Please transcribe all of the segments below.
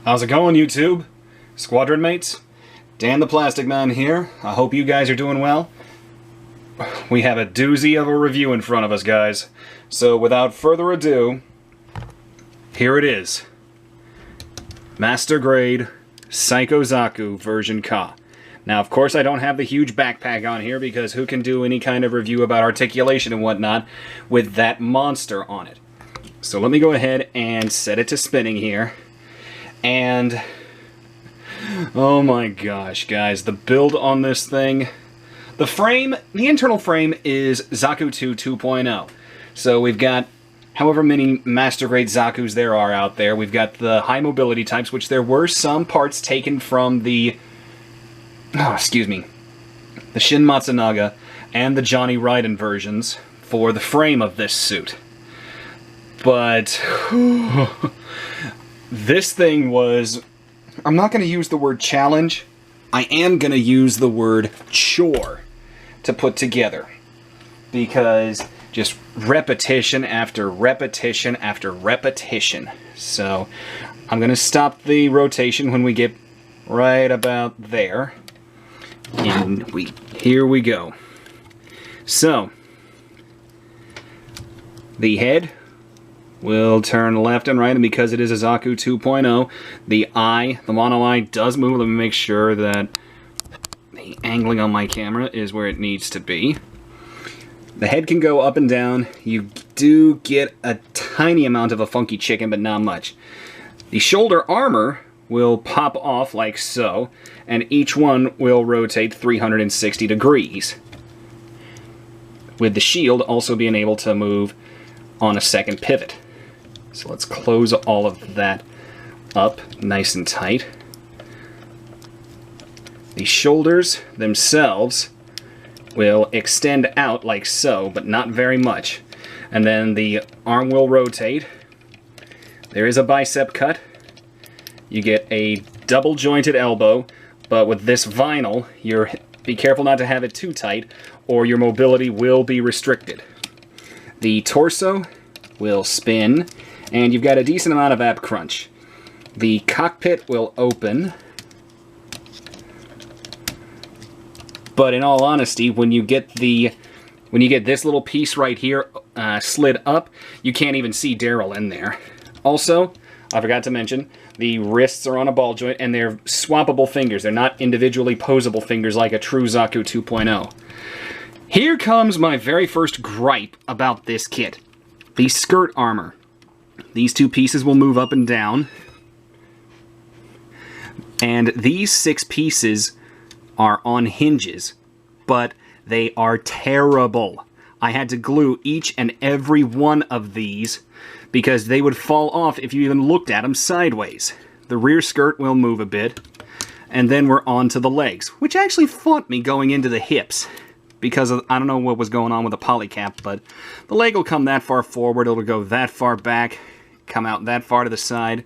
How's it going, YouTube? Squadron mates? Dan the Plastic Man here. I hope you guys are doing well. We have a doozy of a review in front of us, guys. So without further ado, here it is. Master Grade Psycho Zaku version Ka. Now, of course, I don't have the huge backpack on here because who can do any kind of review about articulation and whatnot with that monster on it? So let me go ahead and set it to spinning here. And oh my gosh, guys, the build on this thing. The frame, the internal frame is Zaku 2 2.0. So we've got however many Master Grade Zakus there are out there. We've got the high mobility types, which there were some parts taken from the the Shin Matsunaga and the Johnny Raiden versions for the frame of this suit. But this thing was, I'm not going to use the word challenge, I am going to use the word chore to put together. Because just repetition after repetition after repetition. So I'm going to stop the rotation when we get right about there. And here we go. So, the head will turn left and right, and because it is a Zaku 2.0, the mono eye does move. Let me make sure that the angling on my camera is where it needs to be. The head can go up and down. You do get a tiny amount of a funky chicken, but not much. The shoulder armor will pop off like so, and each one will rotate 360 degrees. With the shield also being able to move on a second pivot. So let's close all of that up nice and tight. The shoulders themselves will extend out like so, but not very much. And then the arm will rotate. There is a bicep cut. You get a double jointed elbow, but with this vinyl, be careful not to have it too tight, or your mobility will be restricted. The torso will spin, and you've got a decent amount of ab crunch. The cockpit will open, but in all honesty, when you get this little piece right here slid up, you can't even see Daryl in there. Also, I forgot to mention, the wrists are on a ball joint, and they're swappable fingers. They're not individually posable fingers like a true Zaku 2.0. Here comes my very first gripe about this kit. The skirt armor. These two pieces will move up and down. And these 6 pieces are on hinges, but they are terrible. I had to glue each and every one of these because they would fall off if you even looked at them sideways. The rear skirt will move a bit, and then we're on to the legs, which actually fought me going into the hips because I don't know what was going on with the polycap, but the leg will come that far forward, it'll go that far back, come out that far to the side.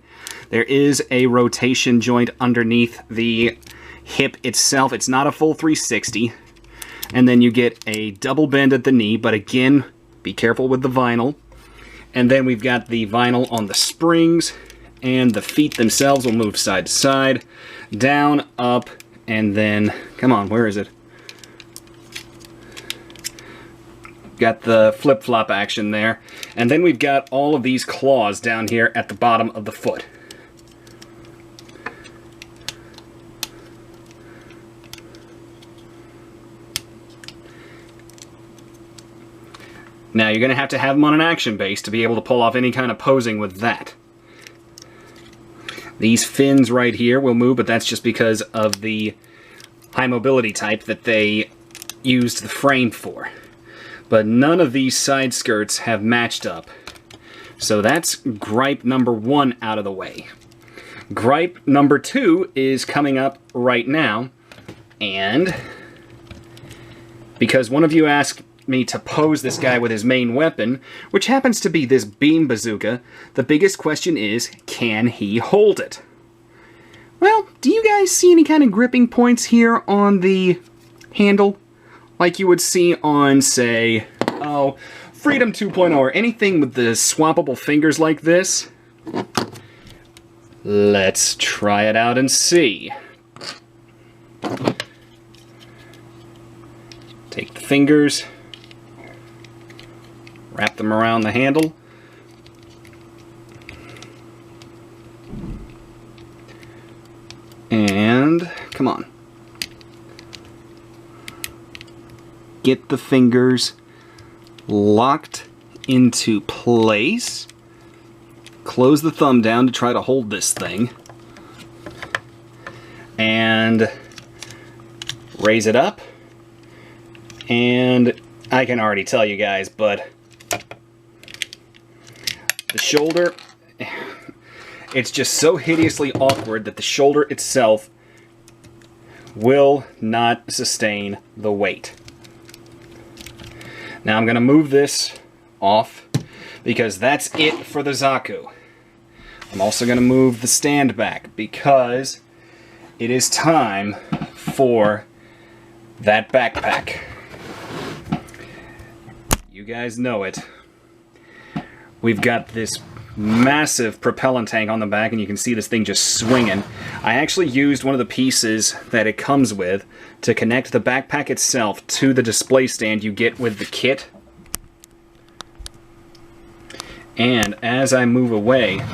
There is a rotation joint underneath the hip itself. It's not a full 360. And then you get a double bend at the knee, but again, be careful with the vinyl. And then we've got the vinyl on the springs, and the feet themselves will move side to side, down, up, and then, come on, where is it? Got the flip-flop action there. And then we've got all of these claws down here at the bottom of the foot. Now, you're going to have them on an action base to be able to pull off any kind of posing with that. These fins right here will move, but that's just because of the high mobility type that they used the frame for. But none of these side skirts have matched up. So that's gripe number 1 out of the way. Gripe number 2 is coming up right now, and because one of you asked me to pose this guy with his main weapon, which happens to be this beam bazooka, the biggest question is, can he hold it? Well, do you guys see any kind of gripping points here on the handle? Like you would see on, say, Freedom 2.0 or anything with the swappable fingers like this? Let's try it out and see. Take the fingers, wrap them around the handle. And, come on. Get the fingers locked into place. Close the thumb down to try to hold this thing. And raise it up. And I can already tell you guys, but the shoulder, it's just so hideously awkward that the shoulder itself will not sustain the weight. Now I'm going to move this off because that's it for the Zaku. I'm also going to move the stand back because it is time for that backpack. You guys know it. We've got this massive propellant tank on the back, and you can see this thing just swinging. I actually used one of the pieces that it comes with to connect the backpack itself to the display stand you get with the kit. And as I move away,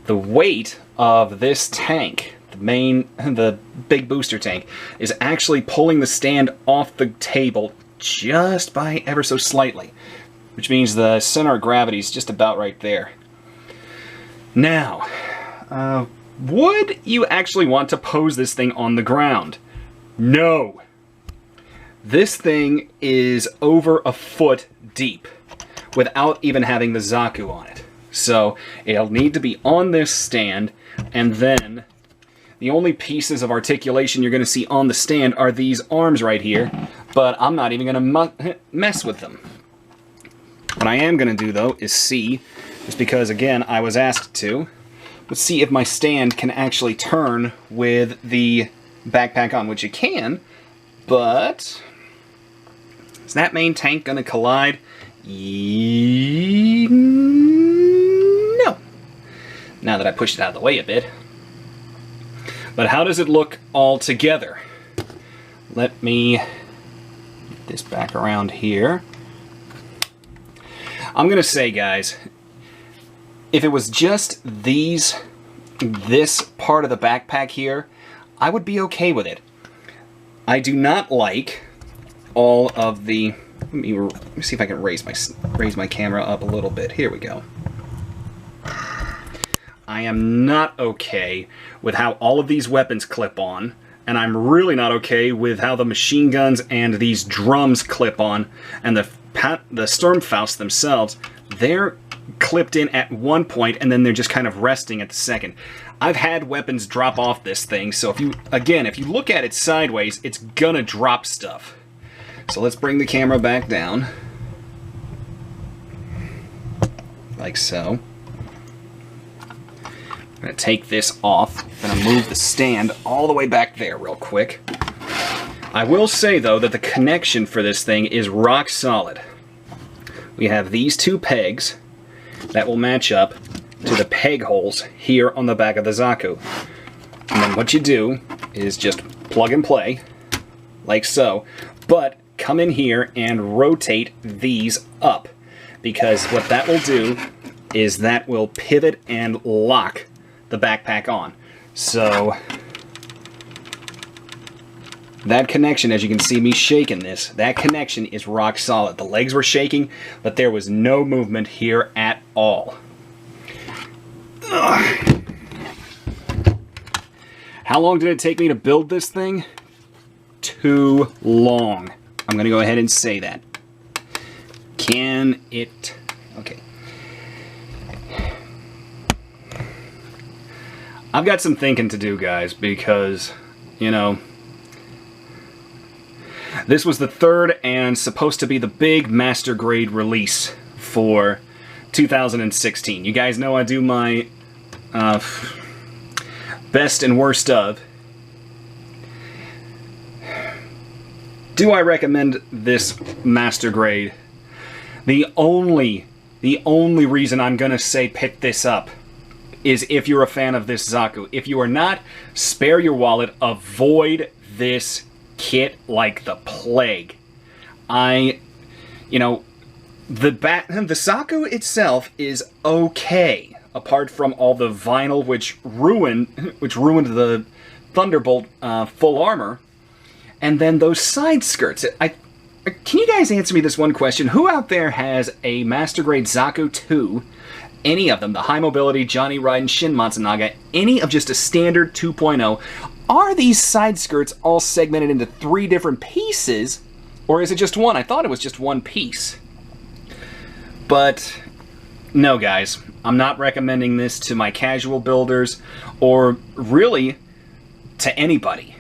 the weight of this tank, the big booster tank, is actually pulling the stand off the table just by ever so slightly, which means the center of gravity is just about right there. Now, would you actually want to pose this thing on the ground? No. This thing is over a foot deep without even having the Zaku on it. So it'll need to be on this stand, and then the only pieces of articulation you're going to see on the stand are these arms right here, but I'm not even going to mess with them. What I am going to do, though, is see, just because, again, I was asked to, let's see if my stand can actually turn with the backpack on, which it can, but is that main tank going to collide? No. Now that I pushed it out of the way a bit. But how does it look all together? Let me get this back around here. I'm going to say, guys, if it was just this part of the backpack here, I would be okay with it. I do not like all of the... Let me see if I can raise my camera up a little bit. Here we go. I am not okay with how all of these weapons clip on, and I'm really not okay with how the machine guns and these drums clip on, and the Sturmfaust themselves, they're clipped in at one point and then they're just kind of resting at the second. I've had weapons drop off this thing, so if you look at it sideways, it's gonna drop stuff. So let's bring the camera back down. Like so. I'm going to take this off. I'm going to move the stand all the way back there real quick. I will say, though, that the connection for this thing is rock solid. We have these two pegs that will match up to the peg holes here on the back of the Zaku. And then what you do is just plug and play, like so, but come in here and rotate these up, because what that will do is that will pivot and lock the backpack on. So that connection, as you can see me shaking this, that connection is rock solid. The legs were shaking, but there was no movement here at all. Ugh. How long did it take me to build this thing? Too long. I'm going to go ahead and say that. Can it... Okay. I've got some thinking to do, guys, because, you know, this was the third and supposed to be the big master grade release for 2016. You guys know I do my best and worst of. Do I recommend this master grade? The only reason I'm gonna say pick this up is if you're a fan of this Zaku. If you are not, spare your wallet. Avoid this kit like the plague. You know, the Zaku itself is okay, apart from all the vinyl which ruined the Thunderbolt full armor, and then those side skirts. Can you guys answer me this one question? Who out there has a Master Grade Zaku 2, any of them, the High Mobility, Johnny Raiden, Shin Matsunaga, any of just a standard 2.0? Are these side skirts all segmented into 3 different pieces, or is it just one? I thought it was just one piece. But no, guys, I'm not recommending this to my casual builders, or really to anybody.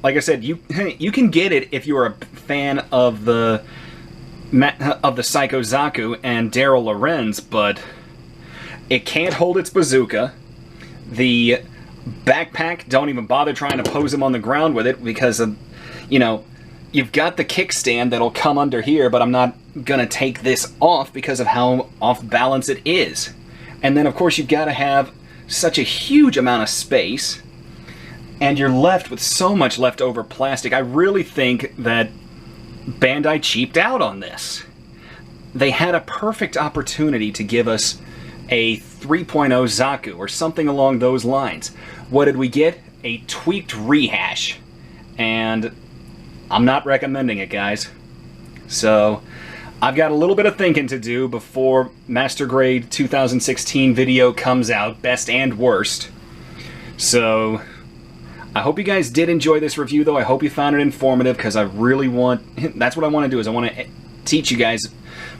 Like I said, you can get it if you're a fan of the Psycho Zaku and Daryl Lorenz, but it can't hold its bazooka. The backpack, don't even bother trying to pose him on the ground with it, because of, you know, you've got the kickstand that'll come under here, but I'm not gonna take this off because of how off balance it is. And then of course you've got to have such a huge amount of space, and you're left with so much leftover plastic. I really think that Bandai cheaped out on this. They had a perfect opportunity to give us a 3.0 Zaku or something along those lines. What did we get? A tweaked rehash. And I'm not recommending it, guys. So I've got a little bit of thinking to do before Master Grade 2016 video comes out, best and worst. So I hope you guys did enjoy this review, though. I hope you found it informative, because I really want... That's what I want to do, is I want to teach you guys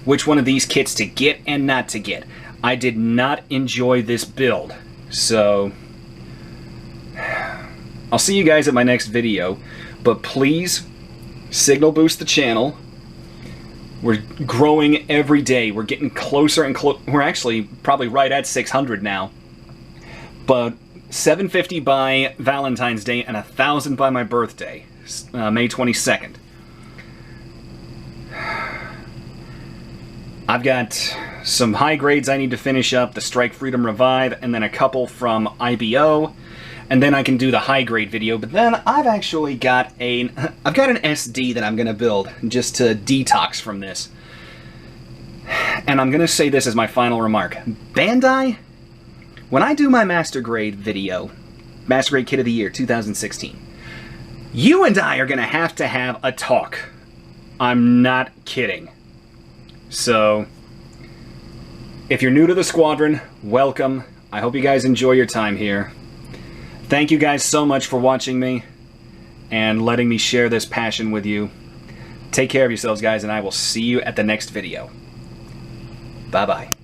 which one of these kits to get and not to get. I did not enjoy this build, so I'll see you guys at my next video. But please, signal boost the channel. We're growing every day. We're getting closer and closer. We're actually probably right at 600 now. But 750 by Valentine's Day and 1,000 by my birthday, May 22nd. I've got some high grades I need to finish up, the Strike Freedom Revive, and then a couple from IBO, and then I can do the high grade video. But then I've actually got an SD that I'm going to build just to detox from this. And I'm going to say this as my final remark. Bandai, when I do my Master Grade video, Master Grade Kit of the Year 2016, you and I are going to have a talk. I'm not kidding. So, if you're new to the squadron, welcome. I hope you guys enjoy your time here. Thank you guys so much for watching me and letting me share this passion with you. Take care of yourselves, guys, and I will see you at the next video. Bye-bye.